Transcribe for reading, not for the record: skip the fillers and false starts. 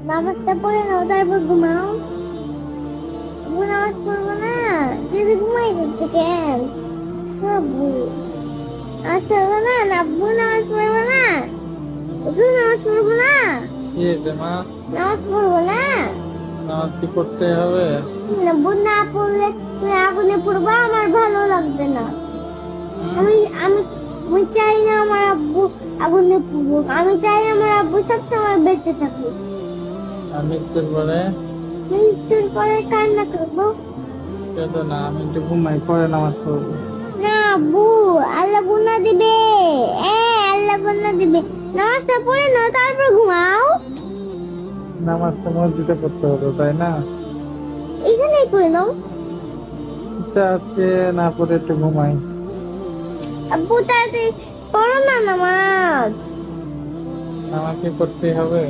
নামাজটা পড়ে নাও তারপর ঘুমাও। আব্বু নামাজ পড়বো না, যদি ঘুমাই যাচ্ছে কেন? আব্বু নামাজ পড়বো না, আব্বু নামাজ পড়বো না, আব্বু নামাজ পড়বো না, কি হয়েছে মা? নামাজ পড়বো না। নামাজ কি পড়তে হবে? আব্বু না পড়লে তুই আগুনে পড়বা, আমার ভালো লাগবে না। হুম? আমি আমি আমি চাই না আমার আব্বু আগুনে পড়ুক, আমি চাই আমার আব্বু সবসময় বেঁচে থাকুক। আর মৃত্যুর পরে? মৃত্যুর পরে কান্না করবো। কেঁদো না, আমি একটু ঘুমাই, পরে নামাজ পড়বো। না আব্বু, আল্লাহ গুনাহ দিবে। আল্লাহ গুনাহ দিবে। নামাজটা পড়ে নাও তারপর ঘুমাও। নামাজ তো মসজিদে পড়তে হতো, তাই না? এখানেই করে নাও। ইচ্ছা আজকে না পড়ে একটু ঘুমাই। আব্বু তাড়াতাড়ি পড়ো না নামাজ। আমাকে করতে হবে।